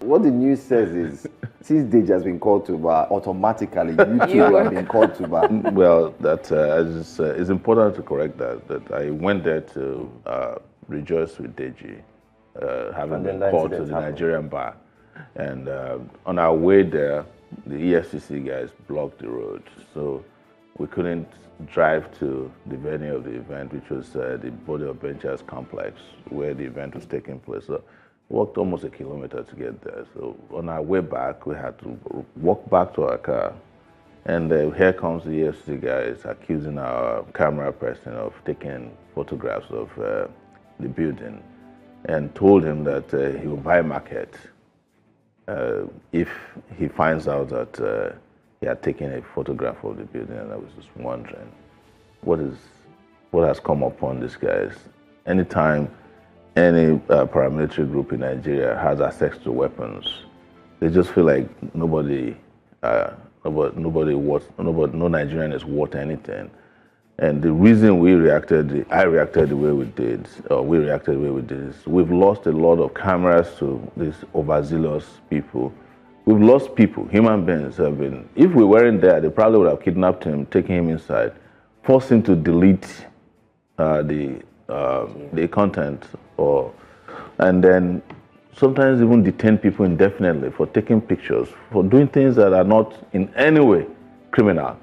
what the news says is, since Deji has been called to bar, automatically you two have been called to bar. Well, it's important to correct that I went there to rejoice with Deji, having been called to the Nigerian bar. And on our way there, the EFCC guys blocked the road. So we couldn't drive to the venue of the event, which was the Body of Benchers complex, where the event was taking place. So we walked almost a kilometer to get there. So on our way back, we had to walk back to our car. And here comes the EFCC guys accusing our camera person of taking photographs of the building, and told him that he will buy a market if he finds out that he had taken a photograph of the building. And I was just wondering, what has come upon these guys? Anytime any paramilitary group in Nigeria has access to weapons, they just feel like no Nigerian is worth anything. And the reason I reacted the way we did, is we've lost a lot of cameras to these overzealous people. We've lost people, human beings have been, if we weren't there, they probably would have kidnapped him, taken him inside, forced him to delete the content, and then sometimes even detain people indefinitely for taking pictures, for doing things that are not in any way criminal.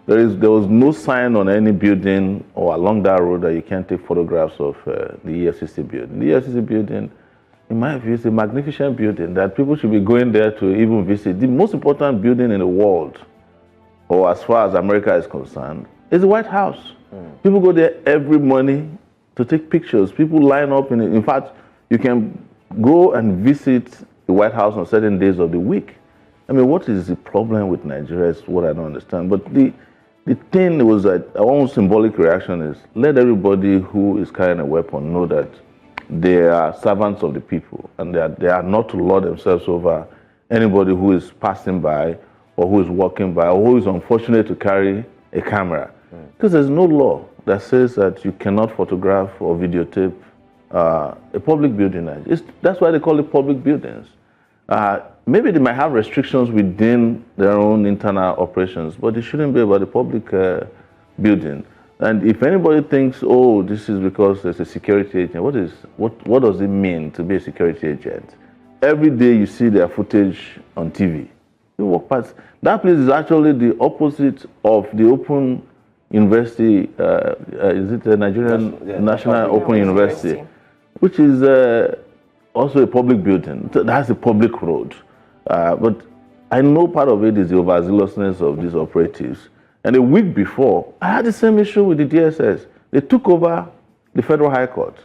There was no sign on any building or along that road that you can't take photographs of the EFCC building. The EFCC building, in my view, is a magnificent building that people should be going there to even visit. The most important building in the world, or as far as America is concerned, is the White House. People go there every morning to take pictures. People line up in fact, you can go and visit the White House on certain days of the week. I mean, what is the problem with Nigeria is what I don't understand. But the thing was that our symbolic reaction is, let everybody who is carrying a weapon know that they are servants of the people, and they are not to lord themselves over anybody who is passing by, or who is walking by, or who is unfortunate to carry a camera. Because there's no law that says that you cannot photograph or videotape a public building. That's why they call it public buildings. Maybe they might have restrictions within their own internal operations, but it shouldn't be about the public building. And if anybody thinks, oh, this is because there's a security agent, what does it mean to be a security agent? Every day you see their footage on TV. You walk past. That place is actually the opposite of the Open University, is it the Nigerian National Open University, which is also a public building. That's a public road. But I know part of it is the overzealousness of these operatives. And a week before, I had the same issue with the DSS. They took over the Federal High Court.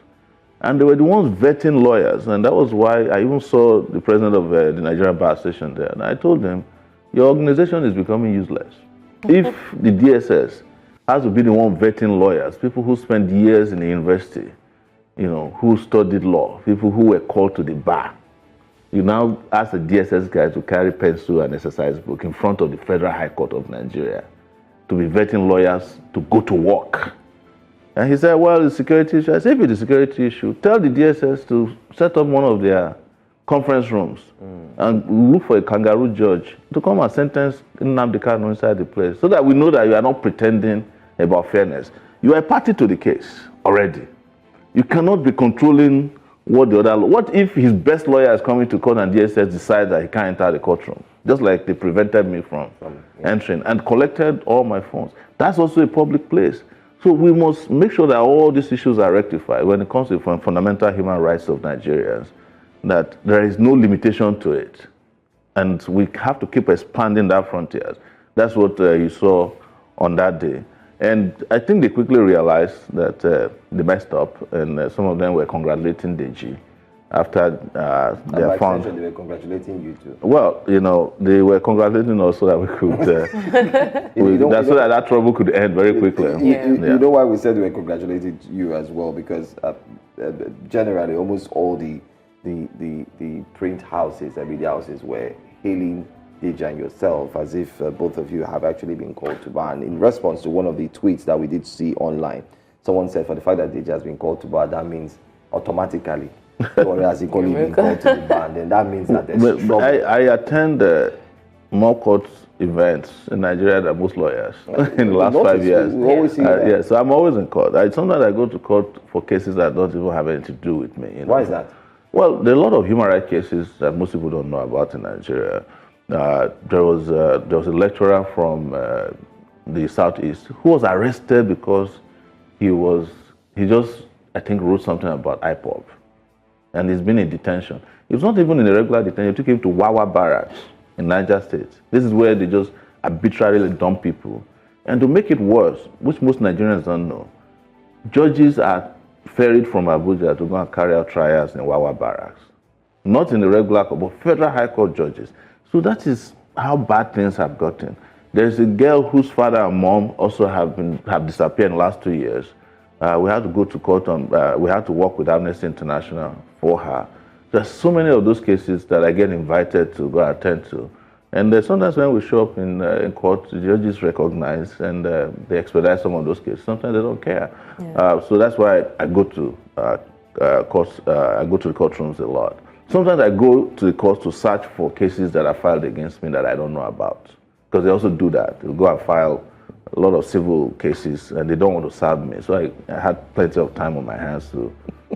And they were the ones vetting lawyers. And that was why I even saw the president of the Nigerian Bar Association there. And I told him, your organization is becoming useless. If the DSS has to be the one vetting lawyers, people who spent years in the university, who studied law, people who were called to the bar, you now ask the DSS guy to carry pencil and exercise book in front of the Federal High Court of Nigeria to be vetting lawyers to go to work. And he said, well, it's a security issue. I said, if it's a security issue, tell the DSS to set up one of their conference rooms and look for a kangaroo judge to come and sentence Nnamdi Kanu inside the place, so that we know that you are not pretending about fairness. You are a party to the case already. You cannot be controlling what if his best lawyer is coming to court and DSS decides that he can't enter the courtroom, just like they prevented me from entering and collected all my phones. That's also a public place. So we must make sure that all these issues are rectified when it comes to fundamental human rights of Nigerians, that there is no limitation to it. And we have to keep expanding that frontiers. That's what you saw on that day. And I think they quickly realized that they messed up, and some of them were congratulating Deji after they found. They were congratulating you too. Well, they were congratulating us so that we could, so that that trouble could end very quickly. You know why we said we were congratulating you as well? Because generally, almost all the print houses, the media houses, were hailing Deji and yourself as if both of you have actually been called to bar. And in response to one of the tweets that we did see online, someone said, for the fact that Deji has been called to bar, that means automatically or as he call it, being called to the bar, then that means that there's trouble. I attend more court events in Nigeria than most lawyers in the last 5 years. We always see that. Yeah, so I'm always in court. Sometimes I go to court for cases that don't even have anything to do with me. You know? Why is that? Well, there are a lot of human rights cases that most people don't know about in Nigeria. There was a lecturer from the southeast who was arrested because he just, I think, wrote something about IPOB, and he's been in detention. He was not even in a regular detention. They took him to Wawa Barracks in Niger State. This is where they just arbitrarily dump people. And to make it worse, which most Nigerians don't know, judges are ferried from Abuja to go and carry out trials in Wawa Barracks. Not in the regular court, but federal high court judges. So that is how bad things have gotten. There's a girl whose father and mom also have disappeared in the last 2 years. We had to go to court we had to work with Amnesty International for her. There's so many of those cases that I get invited to go attend to. And sometimes when we show up in court, the judges recognize and they expedite some of those cases. Sometimes they don't care. Yeah. So that's why I go to courts. I go to the courtrooms a lot. Sometimes I go to the courts to search for cases that are filed against me that I don't know about, because they also do that. They'll go and file a lot of civil cases and they don't want to serve me. So I had plenty of time on my hands to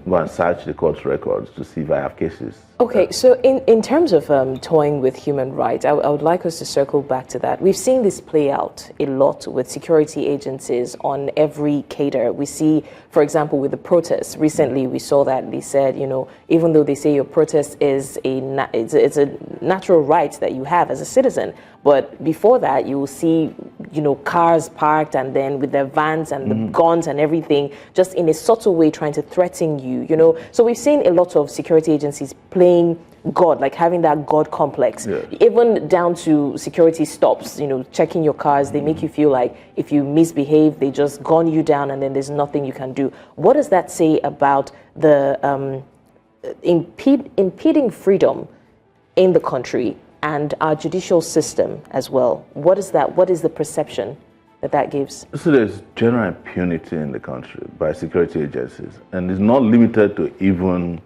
go and search the court's records to see if I have cases. Okay, so in terms of toying with human rights, I would like us to circle back to that. We've seen this play out a lot with security agencies on every cadre. We see, for example, with the protests. Recently, we saw that they said, even though they say your protest is it's a natural right that you have as a citizen, but before that, you will see, cars parked and then with their vans and the guns and everything, just in a subtle way trying to threaten you, So we've seen a lot of security agencies playing God, like having that God complex, even down to security stops, checking your cars. They make you feel like if you misbehave, they just gun you down and then there's nothing you can do. What does that say about the impeding freedom in the country and our judicial system as well? What is that? What is the perception that gives? So there's general impunity in the country by security agencies, and it's not limited to even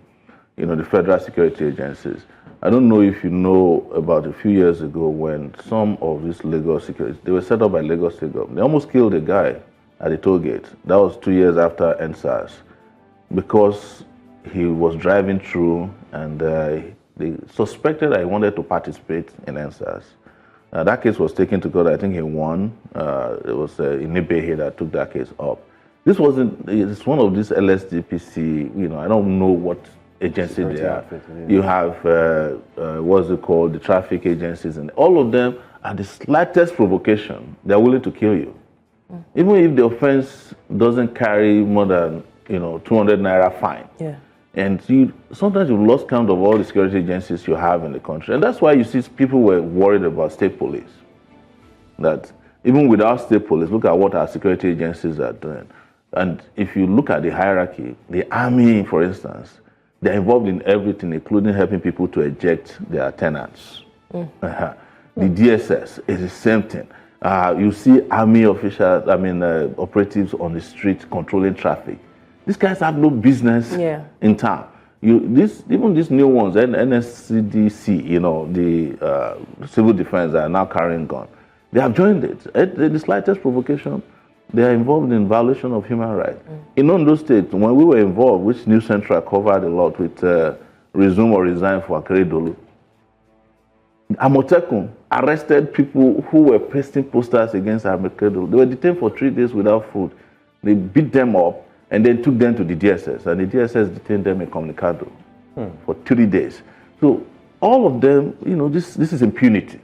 the federal security agencies. I don't know if you know about a few years ago when some of these Lagos security, they were set up by Lagos State government. They almost killed a guy at the toll gate. That was 2 years after NSAS, because he was driving through and they suspected that he wanted to participate in NSAS. That case was taken to court. I think he won. It was Inibehe that took that case up. It's one of these LSDPC, I don't know what agency they are. You have what's it called, the traffic agencies, and all of them, at the slightest provocation, they're willing to kill you, even if the offense doesn't carry more than 200 naira fine. Yeah. And sometimes you've lost count of all the security agencies you have in the country, and that's why you see people were worried about state police. That even without state police, look at what our security agencies are doing. And if you look at the hierarchy, the army, for instance, they're involved in everything, including helping people to eject their tenants. The DSS is the same thing. You see army officials, operatives on the street controlling traffic. These guys have no business in town. Even these new ones, NSCDC, the civil defense are now carrying guns. They have joined it. At the slightest provocation, they are involved in violation of human rights. In Ondo State, when we were involved, which News Central covered a lot with Resume or Resign for Akeredolu, Amotekun arrested people who were pasting posters against Akeredolu. They were detained for 3 days without food. They beat them up and then took them to the DSS, and the DSS detained them in Comunicado for 3 days. So all of them, this is impunity.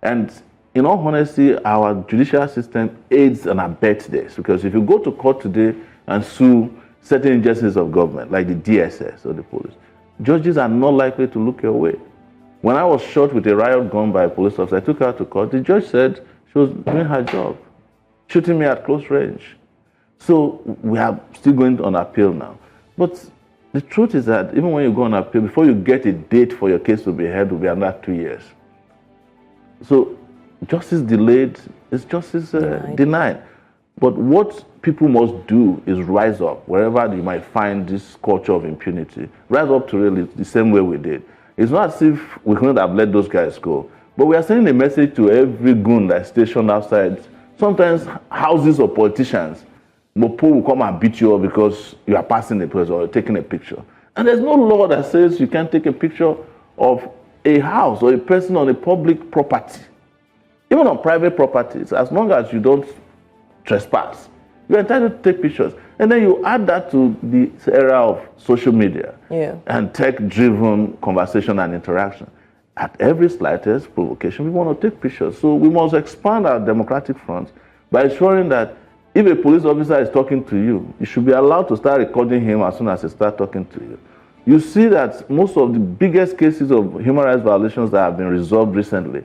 And in all honesty, our judicial system aids and abets this, because if you go to court today and sue certain agencies of government, like the DSS or the police, judges are not likely to look your way. When I was shot with a riot gun by a police officer, I took her to court. The judge said she was doing her job, shooting me at close range. So we are still going on appeal now. But the truth is that even when you go on appeal, before you get a date for your case to be heard, will be another 2 years. So justice delayed is justice denied. But what people must do is rise up wherever you might find this culture of impunity. Rise up to really the same way we did. It's not as if we couldn't have let those guys go, but we are sending a message to every goon that's stationed outside, sometimes houses of politicians. Mopo will come and beat you up because you are passing the place or taking a picture. And there's no law that says you can't take a picture of a house or a person on a public property. Even on private properties, as long as you don't trespass, you're entitled to take pictures. And then you add that to the era of social media and tech-driven conversation and interaction. At every slightest provocation, we want to take pictures. So we must expand our democratic front by ensuring that if a police officer is talking to you, you should be allowed to start recording him as soon as he starts talking to you. You see that most of the biggest cases of human rights violations that have been resolved recently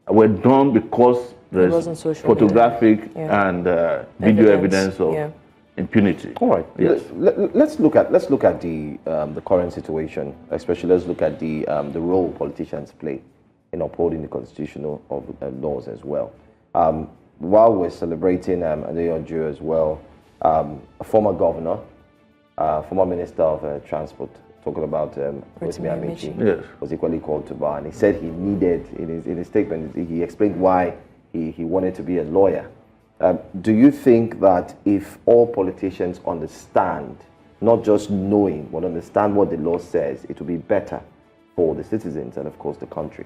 were done because there's photographic and video evidence of impunity. All right. Yes. Let's look at the current situation. Especially, let's look at the role politicians play in upholding the constitutional laws as well. While we're celebrating Adeyanju as well, a former governor, former minister of transport, talking about Amici, was equally called to bar, and he said he needed in his statement. He explained why he wanted to be a lawyer. Do you think that if all politicians understand, not just knowing, but understand what the law says, it will be better for the citizens and, of course, the country?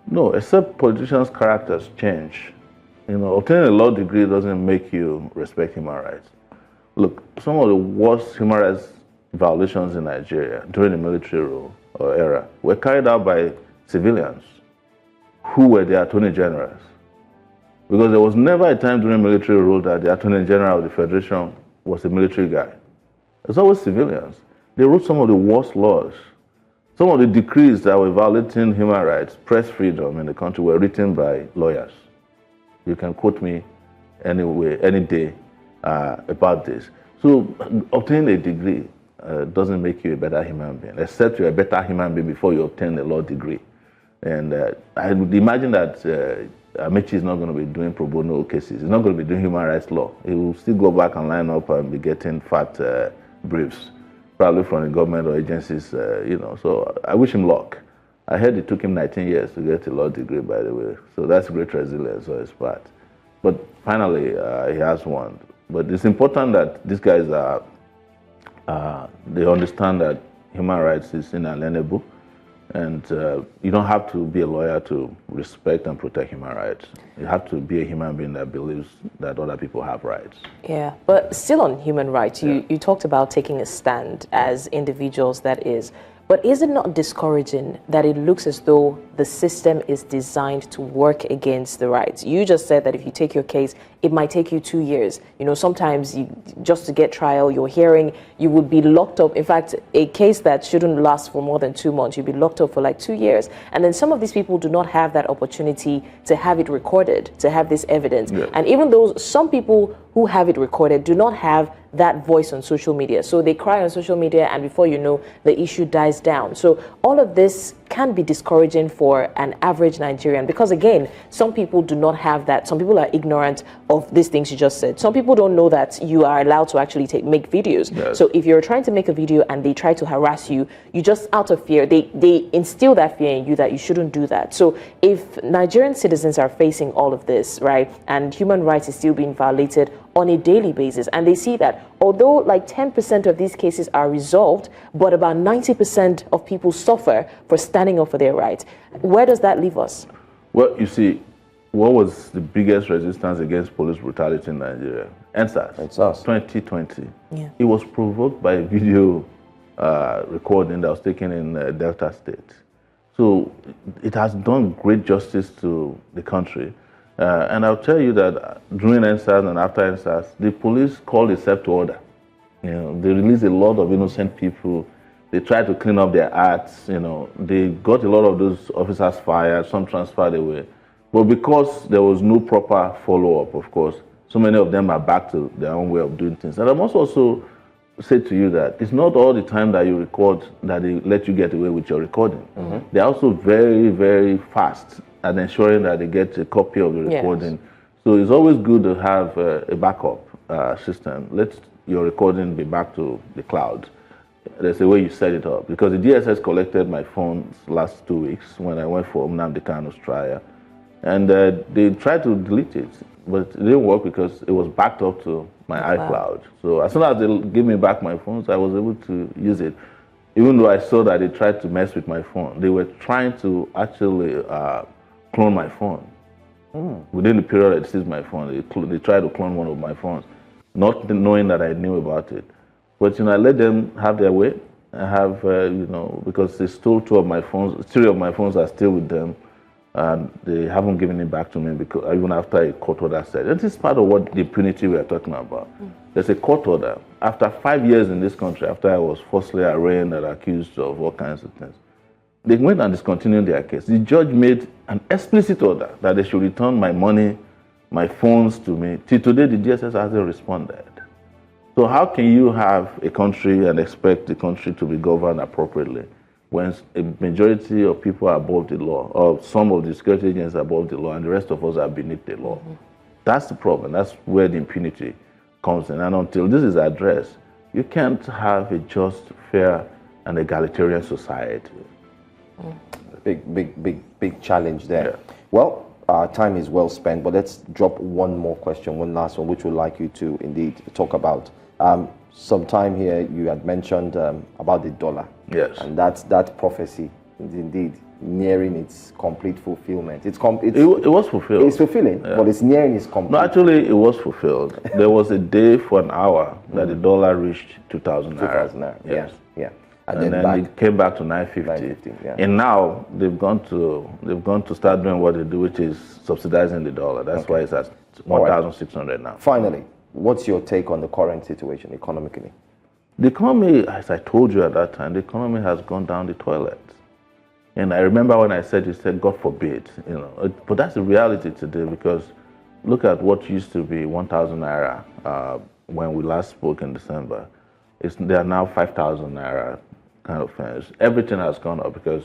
No, except politicians' characters change. Obtaining a law degree doesn't make you respect human rights. Look, some of the worst human rights violations in Nigeria during the military rule or era were carried out by civilians who were the attorney generals. Because there was never a time during military rule that the Attorney General of the Federation was a military guy. It's always civilians. They wrote some of the worst laws. Some of the decrees that were violating human rights, press freedom in the country were written by lawyers. You can quote me anyway, any day about this. So obtaining a degree doesn't make you a better human being, except you're a better human being before you obtain a law degree. And I would imagine that Amici is not going to be doing pro bono cases. He's not going to be doing human rights law. He will still go back and line up and be getting fat briefs, probably from the government or agencies, So I wish him luck. I heard it took him 19 years to get a law degree, by the way. So that's great resilience on his part. But finally, he has one. But it's important that these guys they understand that human rights is inalienable. And you don't have to be a lawyer to respect and protect human rights. You have to be a human being that believes that other people have rights. Yeah, but still on human rights, you talked about taking a stand as individuals, that is. But is it not discouraging that it looks as though the system is designed to work against the rights? You just said that if you take your case, it might take you 2 years. Sometimes just to get trial, your hearing, you would be locked up. In fact, a case that shouldn't last for more than 2 months, you'd be locked up for like 2 years. And then some of these people do not have that opportunity to have it recorded, to have this evidence. Yeah. And even though some people who have it recorded do not have that voice on social media. So they cry on social media, and before you know, the issue dies down. So all of this can be discouraging for an average Nigerian, because again, some people do not have that. Some people are ignorant of these things you just said. Some people don't know that you are allowed to actually make videos. Yes. So if you're trying to make a video and they try to harass you, you just, out of fear, they instill that fear in you that you shouldn't do that. So if Nigerian citizens are facing all of this, right, and human rights is still being violated on a daily basis, and they see that although like 10% of these cases are resolved, but about 90% of people suffer for standing up for their rights, where does that leave us? Well, you see, what was the biggest resistance against police brutality in Nigeria? NSAS, 2020. Yeah. It was provoked by a video recording that was taken in Delta State. So it has done great justice to the country. And I'll tell you that during NSAS and after NSAS, the police called itself to order. They released a lot of innocent people. They tried to clean up their acts. They got a lot of those officers fired, some transferred away. But because there was no proper follow-up, of course, so many of them are back to their own way of doing things. And I must also say to you that it's not all the time that you record that they let you get away with your recording. Mm-hmm. They're also very, very fast at ensuring that they get a copy of the recording. Yes. So it's always good to have a backup. system, let your recording be back to the cloud. There's a way you set it up. Because the DSS collected my phones last 2 weeks when I went for Nnamdi Kanu's trial. And they tried to delete it, but it didn't work because it was backed up to my iCloud. So as soon as they give me back my phones, I was able to use it. Even though I saw that they tried to mess with my phone, they were trying to actually clone my phone. Within the period I seized my phone, they tried to clone one of my phones, not knowing that I knew about it. But I let them have their way. I have, because they stole 2 of my phones, 3 of my phones are still with them, and they haven't given it back to me because even after a court order said. This is part of what the impunity we are talking about. There's a court order. After 5 years in this country, after I was falsely arraigned and accused of all kinds of things, they went and discontinued their case. The judge made an explicit order that they should return my money, my phones to me. Till today, the DSS hasn't responded. So how can you have a country and expect the country to be governed appropriately when a majority of people are above the law, or some of the security agents are above the law, and the rest of us are beneath the law? That's the problem. That's where the impunity comes in. And until this is addressed, you can't have a just, fair, and egalitarian society. Big challenge there. Yeah. Well, our time is well spent, but let's drop one more question, one last one, which we'd like you to indeed talk about. Sometime here, you had mentioned about the dollar. Yes. And that prophecy is indeed nearing its complete fulfillment. It was fulfilled. It's fulfilling, yeah. But it's nearing its complete. No, actually, it was fulfilled. There was a day for an hour that the dollar reached 2,000 naira. 2,000 naira, yes. Yeah. And then it came back to 950. Yeah. And now they've gone to start doing what they do, which is subsidizing the dollar. That's why it's at 1,600 now. Finally, what's your take on the current situation economically? The economy, as I told you at that time, the economy has gone down the toilet. And I remember when I said, you said, God forbid, but that's the reality today, because look at what used to be 1,000 naira when we last spoke in December. They are now 5,000 naira kind of things. Everything has gone up because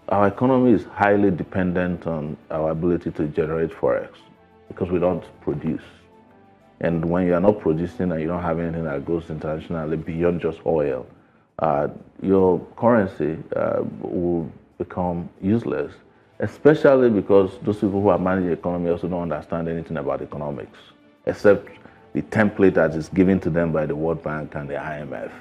our economy is highly dependent on our ability to generate forex, because we don't produce. And when you are not producing and you don't have anything that goes internationally beyond just oil, your currency will become useless, especially because those people who are managing the economy also don't understand anything about economics, except the template that is given to them by the World Bank and the IMF.